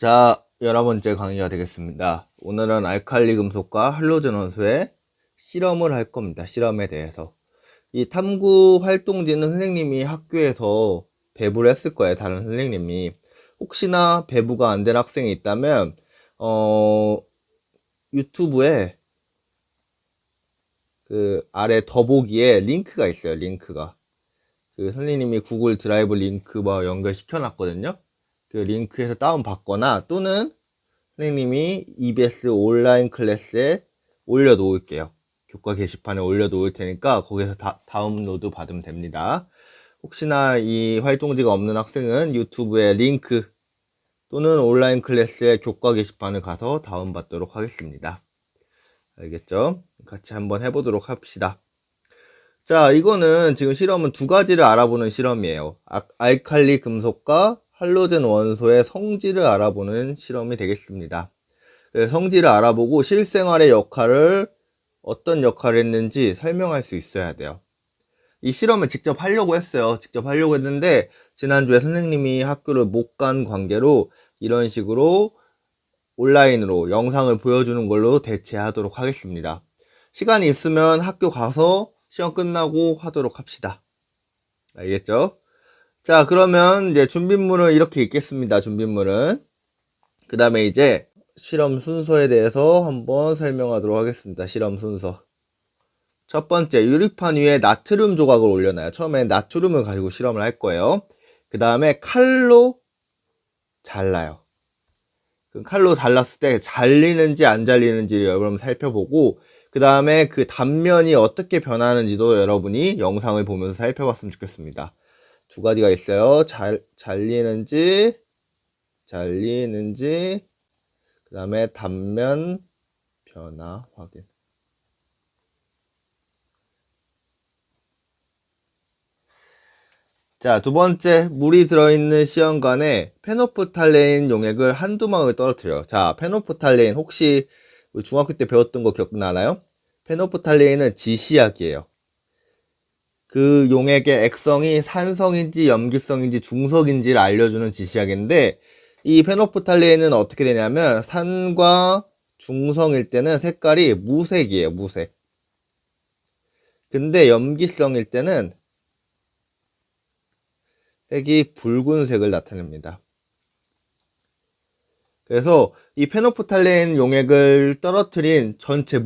자, 11번째 강의가 되겠습니다. 오늘은 알칼리 금속과 할로젠 원소의 실험을 할 겁니다. 실험에 대해서. 이 탐구 활동지는 선생님이 학교에서 배부를 했을 거예요. 다른 선생님이. 혹시나 배부가 안 된 학생이 있다면, 유튜브에 그 아래 더보기에 링크가 있어요. 링크가. 그 선생님이 구글 드라이브 링크와 연결시켜 놨거든요. 그 링크에서 다운받거나 또는 선생님이 EBS 온라인 클래스에 올려놓을게요. 교과 게시판에 올려놓을 테니까 거기서 다운로드 받으면 됩니다. 혹시나 이 활동지가 없는 학생은 유튜브에 링크 또는 온라인 클래스의 교과 게시판을 가서 다운받도록 하겠습니다. 알겠죠? 같이 한번 해보도록 합시다. 자, 이거는 지금 실험은 두 가지를 알아보는 실험이에요. 알칼리 금속과 할로젠 원소의 성질을 알아보는 실험이 되겠습니다. 성질을 알아보고 실생활의 역할을 어떤 역할을 했는지 설명할 수 있어야 돼요. 이 실험을 직접 하려고 했어요. 직접 하려고 했는데 지난주에 선생님이 학교를 못 간 관계로 이런 식으로 온라인으로 영상을 보여주는 걸로 대체하도록 하겠습니다. 시간이 있으면 학교 가서 시험 끝나고 하도록 합시다. 알겠죠? 자, 그러면 이제 준비물은 이렇게 있겠습니다. 준비물은. 그 다음에 이제 실험 순서에 대해서 한번 설명하도록 하겠습니다. 실험 순서. 첫 번째, 유리판 위에 나트륨 조각을 올려놔요. 처음에 나트륨을 가지고 실험을 할 거예요. 그 다음에 칼로 잘라요. 칼로 잘랐을 때 잘리는지 안 잘리는지 여러분 살펴보고 그 다음에 그 단면이 어떻게 변하는지도 여러분이 영상을 보면서 살펴봤으면 좋겠습니다. 두 가지가 있어요. 잘리는지 그 다음에 단면 변화 확인. 자, 두 번째, 물이 들어있는 시험관에 페노프탈레인 용액을 한두 방울 떨어뜨려요. 자, 페노프탈레인 혹시 중학교 때 배웠던 거 기억나나요? 페노프탈레인은 지시약이에요. 그 용액의 액성이 산성인지 염기성인지 중성인지를 알려주는 지시약인데 이 페노프탈레인은 어떻게 되냐면 산과 중성일 때는 색깔이 무색이에요. 무색. 근데 염기성일 때는 색이 붉은색을 나타냅니다. 그래서 이 페노프탈레인 용액을 떨어뜨린 전체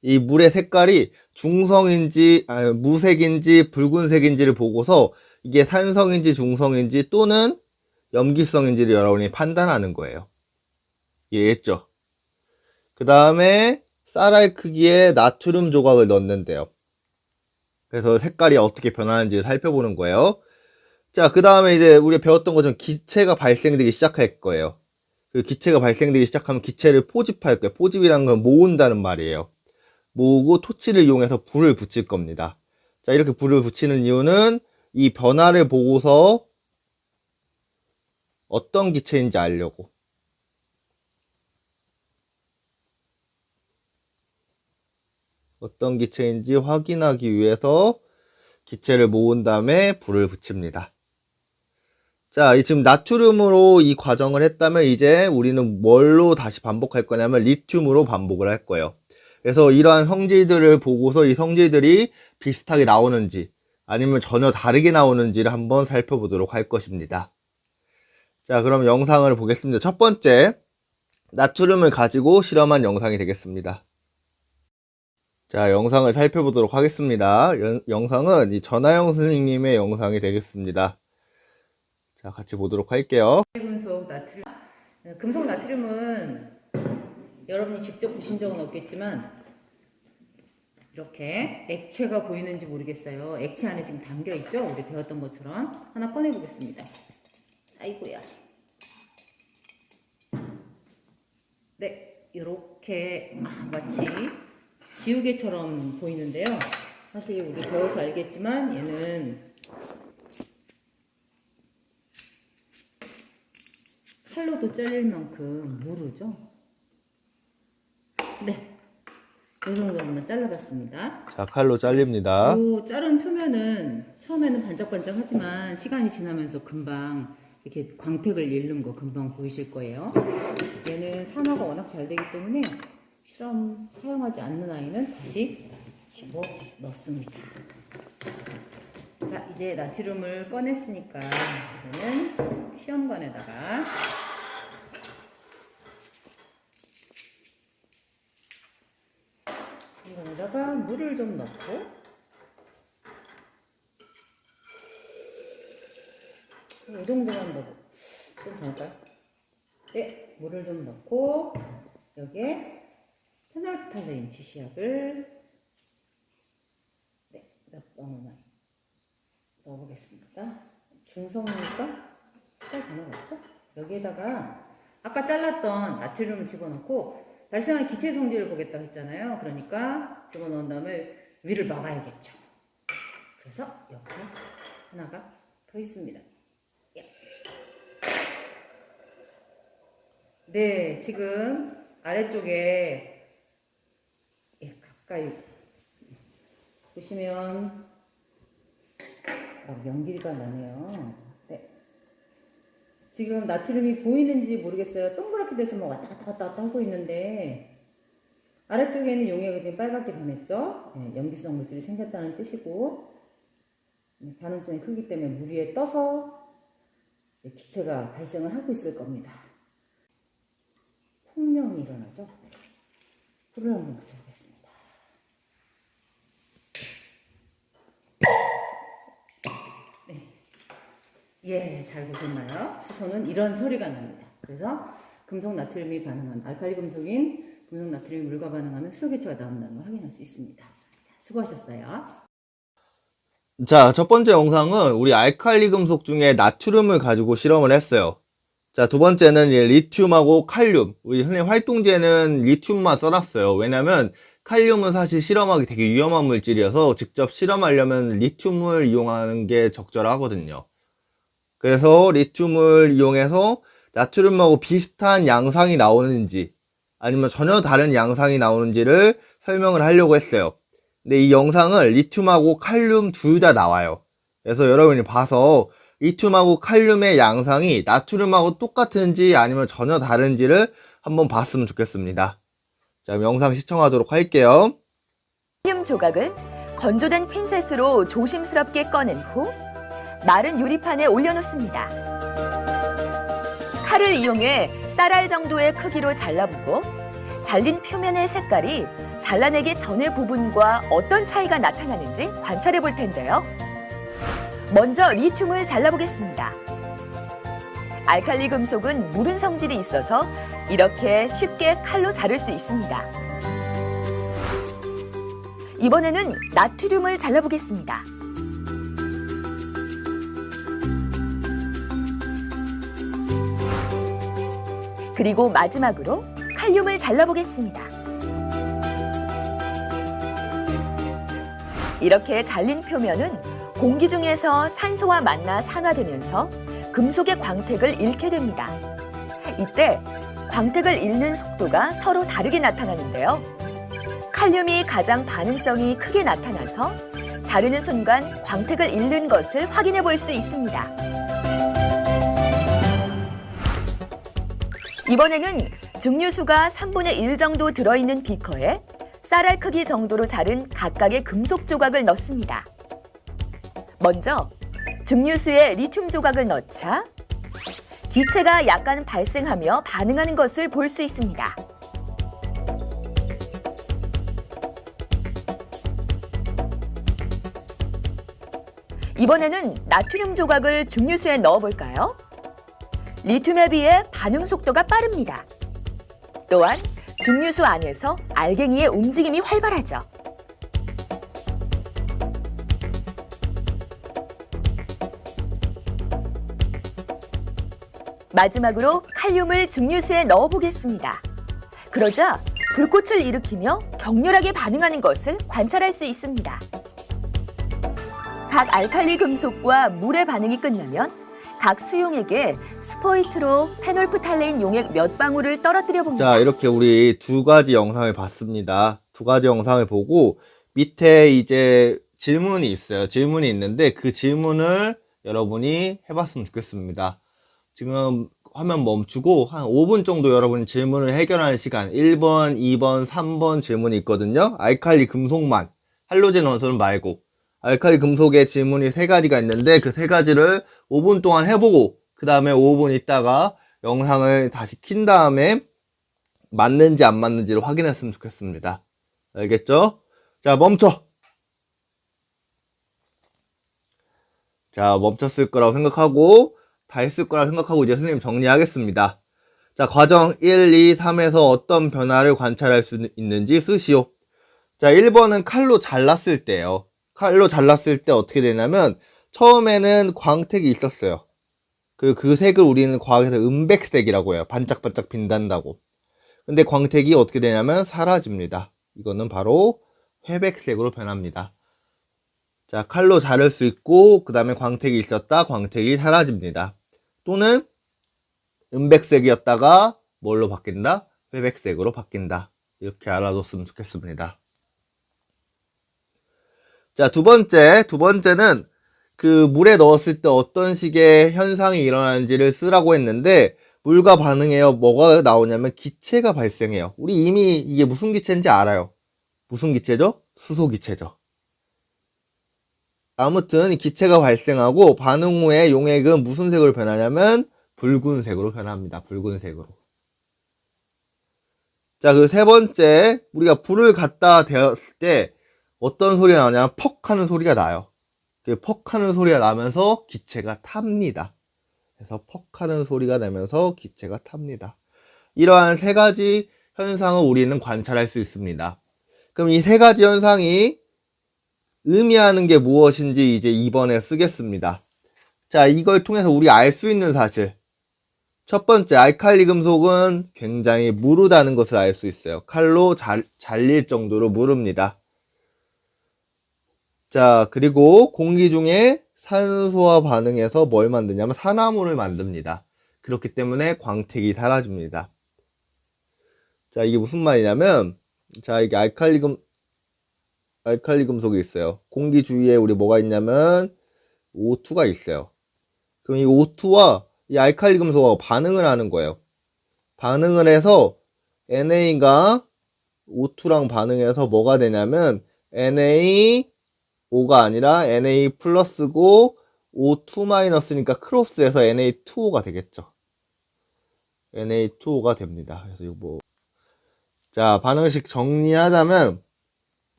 이 물의 색깔이 중성인지 무색인지 붉은색인지를 보고서 이게 산성인지 중성인지 또는 염기성인지를 여러분이 판단하는 거예요. 이해했죠? 그 다음에 쌀알 크기의 나트륨 조각을 넣는데요. 그래서 색깔이 어떻게 변하는지 살펴보는 거예요. 자, 그 다음에 이제 우리가 배웠던 것처럼 기체가 발생되기 시작할 거예요. 그 기체가 발생되기 시작하면 기체를 포집할 거예요. 포집이라는 건 모은다는 말이에요. 모으고 토치를 이용해서 불을 붙일 겁니다. 자, 이렇게 불을 붙이는 이유는 이 변화를 보고서 어떤 기체인지 알려고. 어떤 기체인지 확인하기 위해서 기체를 모은 다음에 불을 붙입니다. 자, 지금 나트륨으로 이 과정을 했다면 이제 우리는 뭘로 다시 반복할 거냐면 리튬으로 반복을 할 거예요. 그래서 이러한 성질들을 보고서 이 성질들이 비슷하게 나오는지 아니면 전혀 다르게 나오는지를 한번 살펴보도록 할 것입니다. 자, 그럼 영상을 보겠습니다. 첫 번째, 나트륨을 가지고 실험한 영상이 되겠습니다. 자, 영상을 살펴보도록 하겠습니다. 영상은 이 전하영 선생님의 영상이 되겠습니다. 자, 같이 보도록 할게요. 금속 나트륨은 여러분이 직접 보신 적은 없겠지만 이렇게 액체가 보이는지 모르겠어요. 액체 안에 지금 담겨 있죠? 우리 배웠던 것처럼 하나 꺼내 보겠습니다. 아이고야. 네, 이렇게 마치 지우개처럼 보이는데요. 사실 우리 배워서 알겠지만 얘는 칼로도 잘릴 만큼 무르죠. 네, 이 정도로 한번 잘라봤습니다. 자, 칼로 잘립니다. 이 자른 표면은 처음에는 반짝반짝하지만 시간이 지나면서 금방 이렇게 광택을 잃는 거 금방 보이실 거예요. 얘는 산화가 워낙 잘 되기 때문에 실험 사용하지 않는 아이는 다시 집어 넣습니다. 자, 이제 나트륨을 꺼냈으니까 이제는 시험관에다가 물을 좀 넣고 이 정도만 넣고 좀 더 넣을까요? 네, 물을 좀 넣고 여기에 페놀프탈레인 지시약을 네, 몇 방울만 넣어보겠습니다. 중성이니까 잘 되는거죠? 여기에다가 아까 잘랐던 나트륨을 집어넣고 발생하는 기체 성질을 보겠다고 했잖아요. 그러니까 집어넣은 다음에 위를 막아야겠죠. 그래서 옆에 하나가 더 있습니다. 예. 네, 지금 아래쪽에 가까이 보시면 연기가 나네요. 네. 지금 나트륨이 보이는지 모르겠어요. 동그랗게 돼서 뭐 왔다 갔다 하고 있는데 아래쪽에는 용액이 지금 빨갛게 변했죠. 네, 염기성 물질이 생겼다는 뜻이고 반응성이 크기 때문에 물 위에 떠서 기체가 발생을 하고 있을 겁니다. 폭명이 일어나죠. 불을 한번 붙여보겠습니다. 예, 잘 보셨나요? 수소는 이런 소리가 납니다. 그래서 금속 나트륨이 반응한 알칼리 금속인 금속 나트륨이 물과 반응하면 수소 개체가 나온다는 걸 확인할 수 있습니다. 수고하셨어요. 자, 첫 번째 영상은 우리 알칼리 금속 중에 나트륨을 가지고 실험을 했어요. 자, 두 번째는 리튬하고 칼륨. 우리 선생님 활동지에는 리튬만 써놨어요. 왜냐면 칼륨은 사실 실험하기 되게 위험한 물질이어서 직접 실험하려면 리튬을 이용하는 게 적절하거든요. 그래서 리튬을 이용해서 나트륨하고 비슷한 양상이 나오는지 아니면 전혀 다른 양상이 나오는지를 설명을 하려고 했어요. 근데 이 영상을 리튬하고 칼륨 둘 다 나와요. 그래서 여러분이 봐서 리튬하고 칼륨의 양상이 나트륨하고 똑같은지 아니면 전혀 다른지를 한번 봤으면 좋겠습니다. 자, 그럼 영상 시청하도록 할게요. 칼륨 조각을 건조된 핀셋으로 조심스럽게 꺼낸 후 마른 유리판에 올려놓습니다. 칼을 이용해 쌀알 정도의 크기로 잘라보고 잘린 표면의 색깔이 잘라내기 전의 부분과 어떤 차이가 나타나는지 관찰해 볼 텐데요. 먼저 리튬을 잘라보겠습니다. 알칼리 금속은 무른 성질이 있어서 이렇게 쉽게 칼로 자를 수 있습니다. 이번에는 나트륨을 잘라보겠습니다. 그리고 마지막으로 칼륨을 잘라보겠습니다. 이렇게 잘린 표면은 공기 중에서 산소와 만나 산화되면서 금속의 광택을 잃게 됩니다. 이때 광택을 잃는 속도가 서로 다르게 나타나는데요. 칼륨이 가장 반응성이 크게 나타나서 자르는 순간 광택을 잃는 것을 확인해 볼 수 있습니다. 이번에는 증류수가 3분의 1 정도 들어있는 비커에 쌀알 크기 정도로 자른 각각의 금속 조각을 넣습니다. 먼저 증류수에 리튬 조각을 넣자 기체가 약간 발생하며 반응하는 것을 볼 수 있습니다. 이번에는 나트륨 조각을 증류수에 넣어볼까요? 리튬에 비해 반응 속도가 빠릅니다. 또한 증류수 안에서 알갱이의 움직임이 활발하죠. 마지막으로 칼륨을 증류수에 넣어보겠습니다. 그러자 불꽃을 일으키며 격렬하게 반응하는 것을 관찰할 수 있습니다. 각 알칼리 금속과 물의 반응이 끝나면 각 수용액에 스포이트로 페놀프탈레인 용액 몇 방울을 떨어뜨려 봅니다. 자, 이렇게 우리 두 가지 영상을 봤습니다. 두 가지 영상을 보고 밑에 이제 질문이 있어요. 질문이 있는데 그 질문을 여러분이 해봤으면 좋겠습니다. 지금 화면 멈추고 한 5분 정도 여러분이 질문을 해결하는 시간 1번, 2번, 3번 질문이 있거든요. 알칼리 금속만, 할로젠 원소는 말고 알칼리 금속의 질문이 3가지가 있는데 그 3가지를 5분 동안 해보고 그 다음에 5분 있다가 영상을 다시 킨 다음에 맞는지 안 맞는지를 확인했으면 좋겠습니다. 알겠죠? 자, 멈춰! 자, 멈췄을 거라고 생각하고 다 했을 거라고 생각하고 이제 선생님 정리하겠습니다. 자, 과정 1, 2, 3에서 어떤 변화를 관찰할 수 있는지 쓰시오. 자, 1번은 칼로 잘랐을 때예요. 칼로 잘랐을 때 어떻게 되냐면 처음에는 광택이 있었어요. 그 색을 우리는 과학에서 은백색이라고 해요. 반짝반짝 빛난다고. 근데 광택이 어떻게 되냐면 사라집니다. 이거는 바로 회백색으로 변합니다. 자, 칼로 자를 수 있고 그 다음에 광택이 있었다. 광택이 사라집니다. 또는 은백색이었다가 뭘로 바뀐다? 회백색으로 바뀐다. 이렇게 알아뒀으면 좋겠습니다. 자, 두 번째는 그 물에 넣었을 때 어떤 식의 현상이 일어나는지를 쓰라고 했는데 물과 반응해요. 뭐가 나오냐면 기체가 발생해요. 우리 이미 이게 무슨 기체인지 알아요. 무슨 기체죠? 수소 기체죠. 아무튼 기체가 발생하고 반응 후에 용액은 무슨 색으로 변하냐면 붉은색으로 변합니다. 붉은색으로. 자, 그 세 번째, 우리가 불을 갖다 대었을 때 어떤 소리가 나냐면 퍽 하는 소리가 나요. 그 퍽 하는 소리가 나면서 기체가 탑니다. 그래서 퍽 하는 소리가 나면서 기체가 탑니다. 이러한 3가지 현상을 우리는 관찰할 수 있습니다. 그럼 이 3가지 현상이 의미하는 게 무엇인지 이제 2번에 쓰겠습니다. 자, 이걸 통해서 우리 알 수 있는 사실. 첫 번째, 알칼리 금속은 굉장히 무르다는 것을 알 수 있어요. 칼로 잘릴 정도로 무릅니다. 자, 그리고 공기 중에 산소와 반응해서 뭘 만드냐면 산화물을 만듭니다. 그렇기 때문에 광택이 사라집니다. 자, 이게 무슨 말이냐면, 자, 이게 알칼리 금속이 있어요. 공기 주위에 우리 뭐가 있냐면 O2가 있어요. 그럼 이 O2와 이 알칼리 금속하고 반응을 하는 거예요. 반응을 해서 NA가 O2랑 반응해서 뭐가 되냐면 NaO가 아니라 Na 플러스고 O2 마이너스니까 크로스해서 Na2O가 되겠죠. Na2O가 됩니다. 그래서 이거 뭐, 자, 반응식 정리하자면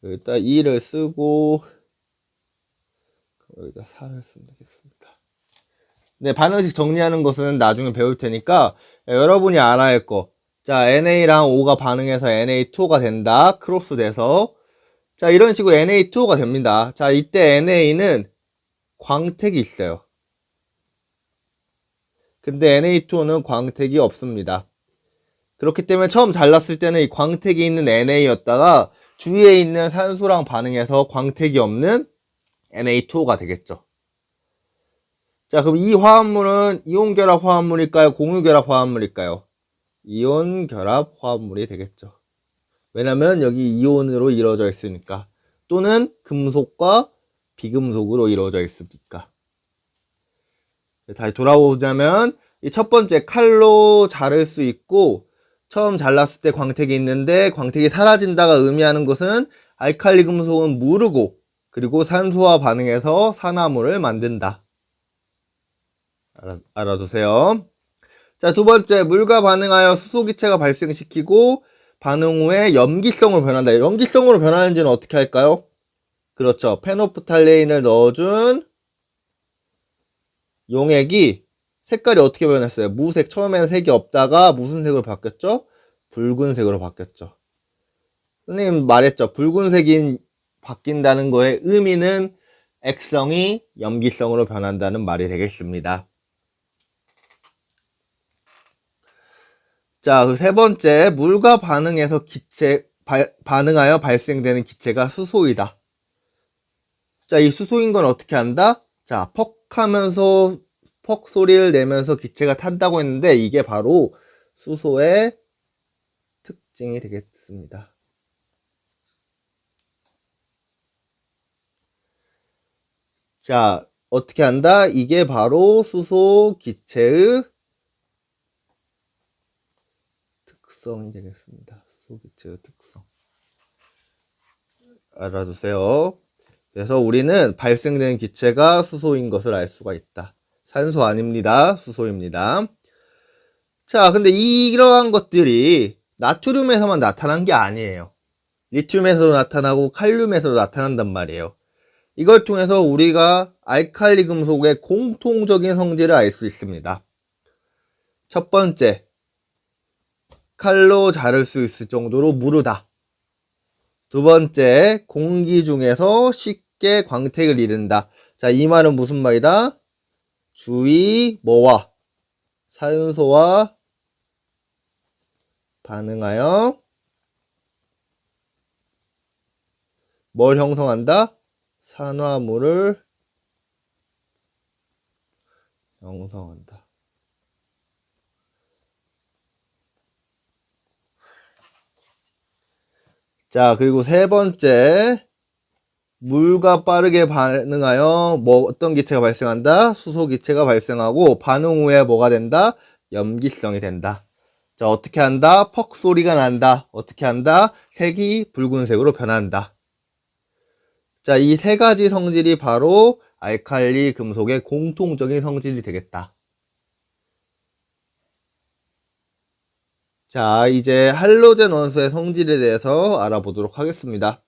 일단 2를 쓰고 여기다 4를 쓰면 되겠습니다. 네, 반응식 정리하는 것은 나중에 배울 테니까 여러분이 알아야 할 거. 자, NA랑 O가 반응해서 Na2O가 된다. 크로스 돼서. 자, 이런 식으로 Na2O가 됩니다. 자, 이때 NA는 광택이 있어요. 근데 Na2O는 광택이 없습니다. 그렇기 때문에 처음 잘랐을 때는 이 광택이 있는 NA였다가 주위에 있는 산소랑 반응해서 광택이 없는 Na2O가 되겠죠. 자, 그럼 이 화합물은 이온 결합 화합물일까요? 공유 결합 화합물일까요? 이온 결합 화합물이 되겠죠. 왜냐면 여기 이온으로 이루어져 있으니까. 또는 금속과 비금속으로 이루어져 있으니까. 다시 돌아오자면 이 첫 번째 칼로 자를 수 있고 처음 잘랐을 때 광택이 있는데 광택이 사라진다가 의미하는 것은 알칼리 금속은 무르고 그리고 산소와 반응해서 산화물을 만든다. 알아두세요. 자, 두 번째, 물과 반응하여 수소기체가 발생시키고 반응 후에 염기성으로 변한다. 염기성으로 변하는지는 어떻게 할까요? 그렇죠. 페노프탈레인을 넣어준 용액이 색깔이 어떻게 변했어요? 무색, 처음에는 색이 없다가 무슨 색으로 바뀌었죠? 붉은색으로 바뀌었죠. 선생님 말했죠. 붉은색이 바뀐다는 거의 의미는 액성이 염기성으로 변한다는 말이 되겠습니다. 자, 그 세 번째, 물과 반응해서 반응하여 발생되는 기체가 수소이다. 자, 이 수소인 건 어떻게 한다? 자, 퍽 하면서, 퍽 소리를 내면서 기체가 탄다고 했는데, 이게 바로 수소의 특징이 되겠습니다. 자, 어떻게 한다? 이게 바로 수소 기체의 특성이 되겠습니다. 수소 기체의 특성. 알아두세요. 그래서 우리는 발생되는 기체가 수소인 것을 알 수가 있다. 산소 아닙니다. 수소입니다. 자, 근데 이러한 것들이 나트륨에서만 나타난 게 아니에요. 리튬에서도 나타나고 칼륨에서도 나타난단 말이에요. 이걸 통해서 우리가 알칼리 금속의 공통적인 성질을 알 수 있습니다. 첫 번째, 칼로 자를 수 있을 정도로 무르다. 두 번째, 공기 중에서 쉽게 광택을 이룬다. 자, 이 말은 무슨 말이다? 주위 뭐와? 산소와 반응하여 뭘 형성한다? 산화물을 형성한다. 자, 그리고 세 번째, 물과 빠르게 반응하여 어떤 기체가 발생한다? 수소 기체가 발생하고 반응 후에 뭐가 된다? 염기성이 된다. 자, 어떻게 한다? 퍽 소리가 난다. 어떻게 한다? 색이 붉은색으로 변한다. 자, 이 세 가지 성질이 바로 알칼리 금속의 공통적인 성질이 되겠다. 자, 이제 할로젠 원소의 성질에 대해서 알아보도록 하겠습니다.